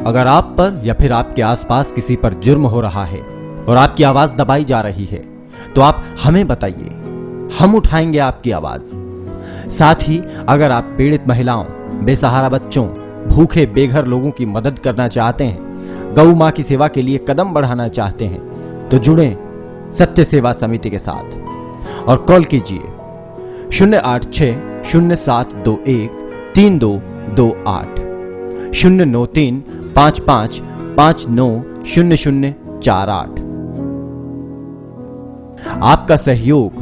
अगर आप पर या फिर आपके आसपास किसी पर जुर्म हो रहा है और आपकी आवाज दबाई जा रही है तो आप हमें बताइए, हम उठाएंगे आपकी आवाज। साथ ही अगर आप पीड़ित महिलाओं, बेसहारा बच्चों, भूखे बेघर लोगों की मदद करना चाहते हैं, गौ मां की सेवा के लिए कदम बढ़ाना चाहते हैं तो जुड़ें सत्य सेवा समिति के साथ और कॉल कीजिए 086-0721-3228 093-55-59-0048। आपका सहयोग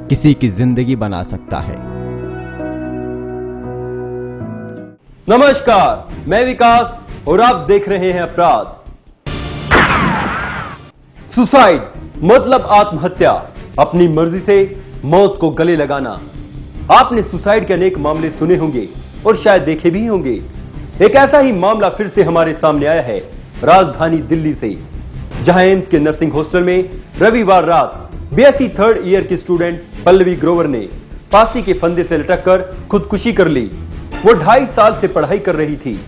किसी की जिंदगी बना सकता है। नमस्कार, मैं विकास और आप देख रहे हैं अपराध। सुसाइड मतलब आत्महत्या, अपनी मर्जी से मौत को गले लगाना। आपने सुसाइड के अनेक मामले सुने होंगे और शायद देखे भी होंगे। एक ऐसा ही मामला फिर से हमारे सामने आया है राजधानी दिल्ली से, जहां एम्स के नर्सिंग हॉस्टल में रविवार रात बीएससी थर्ड ईयर की स्टूडेंट पल्लवी ग्रोवर ने फांसी के फंदे से लटककर खुदकुशी कर ली। वो 2.5 साल से पढ़ाई कर रही थी।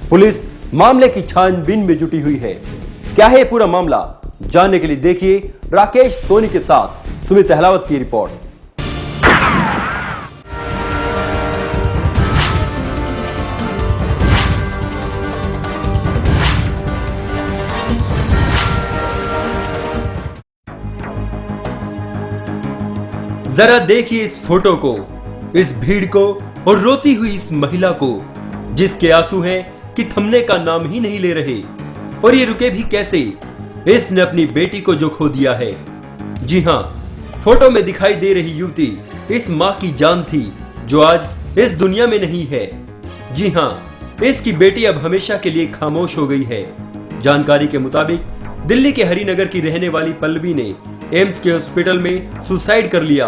पुलिस मामले की छानबीन में जुटी हुई है। क्या है पूरा मामला, जानने के लिए देखिए राकेश सोनी के साथ सुमित अहलावत की रिपोर्ट। जरा देखिए इस फोटो को, इस भीड़ को और रोती हुई इस महिला को, जिसके आंसू हैं कि थमने का नाम ही नहीं ले रहे। और ये रुके भी कैसे? इसने अपनी बेटी को जो खो दिया है। जी हां, फोटो में दिखाई दे रही युवती इस मां की जान थी जो आज इस दुनिया में नहीं है। जी हां, इसकी बेटी अब हमेशा के लिए खामोश हो गई है। जानकारी के मुताबिक दिल्ली के हरिनगर की रहने वाली पल्लवी ने एम्स के हॉस्पिटल में सुसाइड कर लिया।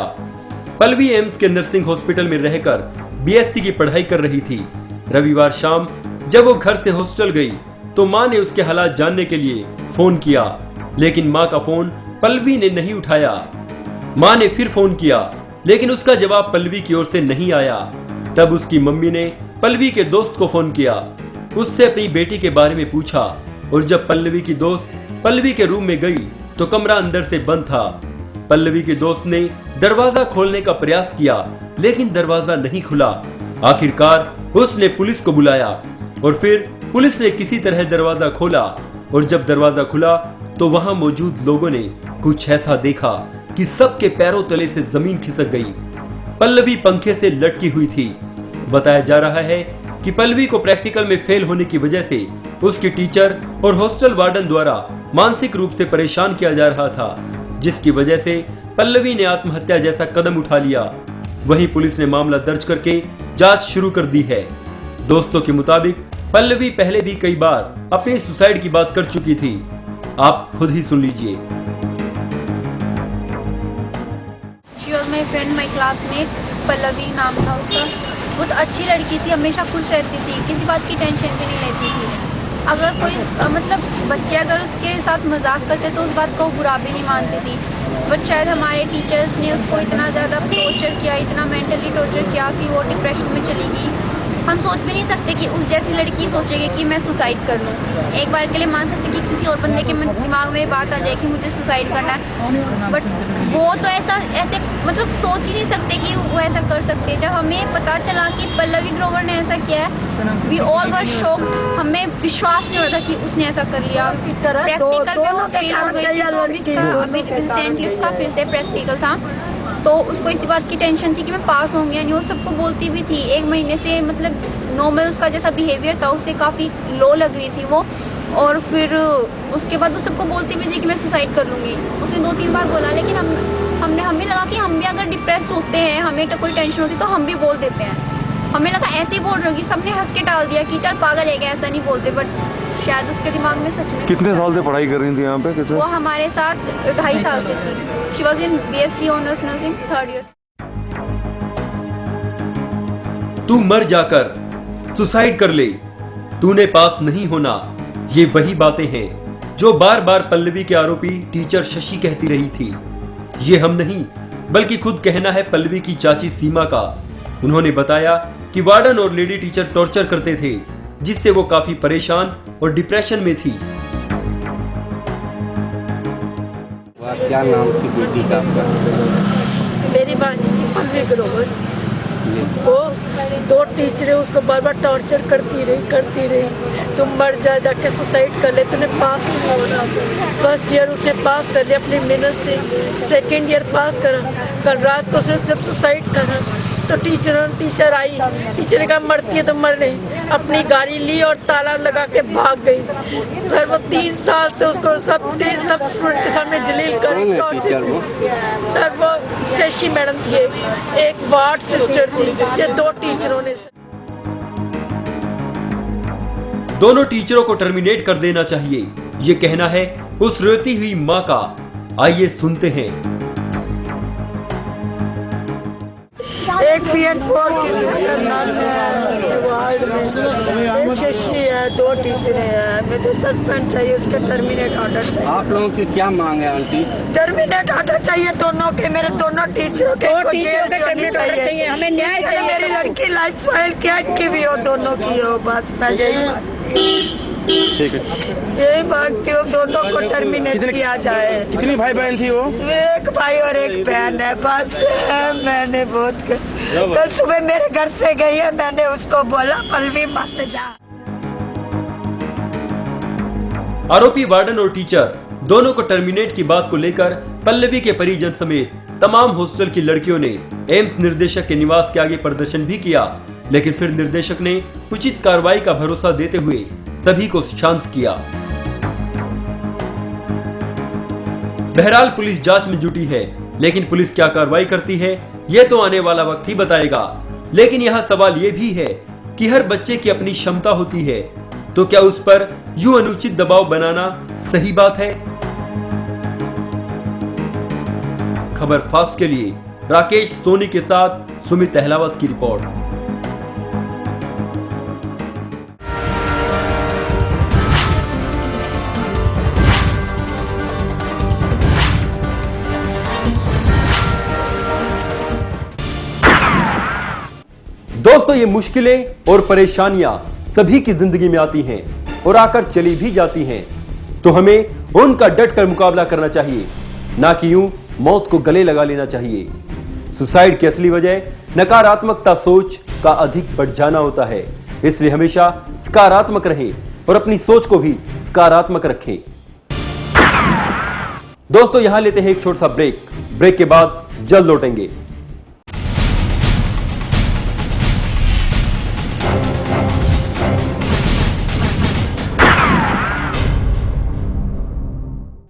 पल्लवी एम्स के नर्सिंग हॉस्पिटल में रहकर बीएससी की पढ़ाई कर रही थी। रविवार शाम जब वो घर से हॉस्टल गई तो मां ने उसके हालात जानने के लिए फोन किया, लेकिन मां का फोन पल्लवी ने नहीं उठाया। मां ने फिर फोन किया, लेकिन उसका जवाब पल्लवी की ओर से नहीं आया। तब उसकी मम्मी ने पल्लवी के दोस्त को फोन किया, उससे अपनी बेटी के बारे में पूछा। और जब पल्लवी की दोस्त पल्लवी के रूम में गई तो कमरा अंदर से बंद था। पल्लवी के दोस्त ने दरवाजा खोलने का प्रयास किया, लेकिन दरवाजा नहीं खुला। आखिरकार उसने पुलिस को बुलाया और फिर पुलिस ने किसी तरह दरवाजा खोला। और जब दरवाजा खुला तो वहां मौजूद लोगों ने कुछ ऐसा देखा कि सबके पैरों तले से जमीन खिसक गई। पल्लवी पंखे से लटकी हुई थी। बताया जा रहा है कि पल्लवी को प्रैक्टिकल में फेल होने की वजह से उसकी टीचर और हॉस्टल वार्डन द्वारा मानसिक रूप से परेशान किया जा रहा था, जिसकी वजह से पल्लवी ने आत्महत्या जैसा कदम उठा लिया। वहीं पुलिस ने मामला दर्ज करके जांच शुरू कर दी है। दोस्तों के मुताबिक पल्लवी पहले भी कई बार अपनी सुसाइड की बात कर चुकी थी। आप खुद ही सुन लीजिए। She was my friend, my classmate, Pallavi नाम था उसका। बहुत अच्छी लड़की थी, हमेशा खुश रहती थी, किसी बात की टेंशन भी नहीं लेती थी। अगर कोई मतलब बच्चे अगर उसके साथ मजाक करते तो उस बात को बुरा भी नहीं मानती थी। बट शायद हमारे टीचर्स ने उसको इतना ज़्यादा टॉर्चर किया, इतना मेंटली टॉर्चर किया कि वो डिप्रेशन में चली गई। हम सोच भी नहीं सकते कि उस जैसी लड़की सोचेगी कि मैं सुसाइड कर लूँ। एक बार के लिए मान सकते कि किसी और बंदे के दिमाग में बात आ जाए कि मुझे सुसाइड करना है, बट वो तो ऐसे मतलब सोच ही नहीं सकते कि वो ऐसा कर सकते। जब हमें पता चला कि पल्लवी ग्रोवर ने ऐसा किया है, वी ऑल वर शॉक्ड। हमें विश्वास नहीं हो रहा था कि उसने ऐसा कर लिया। प्रैक्टिकल में वो फेल हो गई थी, तो अभी रिसेंटली उसका फिर से प्रैक्टिकल था, तो उसको इसी बात की टेंशन थी कि मैं पास होंगी या नहीं। वो सबको बोलती भी थी। 1 महीने से मतलब नॉर्मल उसका जैसा बिहेवियर था उससे काफ़ी लो लग रही थी वो। और फिर उसके बाद वो सबको बोलती भी थी कि मैं सुसाइड कर लूँगी। उसने 2-3 बार बोला, लेकिन हमें लगा कि हम भी अगर डिप्रेस्ड होते हैं, हमें तो कोई टेंशन होती तो हम भी बोल देते हैं। हमें लगा ऐसे ही बोल रही होगी, सबने हंस के टाल दिया कि चल पागल है क्या, ऐसा नहीं बोलते। बट शायद उसके दिमाग में सच में। कितने साल से पढ़ाई कर रही थी यहाँ पे? वो हमारे साथ 2.5 साल से थी। She was in BSc honours nursing 3rd year. तू मर जाकर सुसाइड कर ले, तूने पास नहीं होना। ये वही बातें हैं जो बार बार पल्लवी के आरोपी टीचर शशि कहती रही थी। ये हम नहीं बल्कि खुद कहना है पल्लवी की चाची सीमा का। उन्होंने बताया कि वार्डन और लेडी टीचर टॉर्चर करते थे, जिससे वो काफी परेशान और डिप्रेशन में थी। क्या नाम थी बेटी का आपका? मेरी बाजी थी पल्लवी ग्रोवर। वो 2 टीचरें उसको बार बार टॉर्चर करती रही। तुम मर जाके सुसाइड कर ले, तूने पास नहीं होना। फर्स्ट ईयर उसने पास कर लिया अपनी मेहनत से, सेकेंड ईयर पास करा। कल रात को उसने जब सुसाइड करा तो टीचर आई, टीचर ने कहा मरती है तो मर गई। अपनी गाड़ी ली और ताला लगा के भाग गई। सर वो 3 साल से उसको सब स्टूडेंट के सामने जलील कर रही। टीचर वो? सर वो शशि मैडम थी, एक वार्ड सिस्टर थी। ये 2 टीचरों ने। दोनों टीचरों को टर्मिनेट कर देना चाहिए, ये कहना है उस रोती हुई मां का। आइए सुनते हैं। एक PN4 की वार्ड में एक शशि है, 2 टीचर हैं। मुझे सस्पेंड चाहिए, उसके टर्मिनेट ऑर्डर चाहिए। आप लोगों की क्या मांग है आंटी? टर्मिनेट ऑर्डर चाहिए दोनों के, मेरे दोनों टीचरों के। हमें न्याय चाहिए। मेरी लड़की लाइफ फाइल कैट की भी हो, दोनों की हो। बस मैं यही ठीक है, यही मांगती हूँ, दोनों को टर्मिनेट किया जाए। कितनी भाई बहन थी वो? एक भाई और एक बहन है बस। मैंने बहुत कल सुबह मेरे घर से गई है, मैंने उसको बोला पल्लवी मत जा। आरोपी वार्डन और टीचर दोनों को टर्मिनेट की बात को लेकर पल्लवी के परिजन समेत तमाम हॉस्टल की लड़कियों ने एम्स निर्देशक के निवास के आगे प्रदर्शन भी किया, लेकिन फिर निर्देशक ने उचित कार्रवाई का भरोसा देते हुए सभी को शांत किया। बहरहाल पुलिस जांच में जुटी है, लेकिन पुलिस क्या कार्रवाई करती है यह तो आने वाला वक्त ही बताएगा। लेकिन यहाँ सवाल ये भी है कि हर बच्चे की अपनी क्षमता होती है, तो क्या उस पर यूं अनुचित दबाव बनाना सही बात है? खबर फास्ट के लिए राकेश सोनी के साथ सुमित अहलावत की रिपोर्ट। दोस्तों, ये मुश्किलें और परेशानियां सभी की जिंदगी में आती हैं और आकर चली भी जाती हैं, तो हमें उनका डट कर मुकाबला करना चाहिए, ना कि यूं मौत को गले लगा लेना चाहिए। सुसाइड की असली वजह नकारात्मकता सोच का अधिक बढ़ जाना होता है, इसलिए हमेशा सकारात्मक रहें और अपनी सोच को भी सकारात्मक रखें। दोस्तों, यहां लेते हैं एक छोटा सा ब्रेक के बाद जल्द लौटेंगे।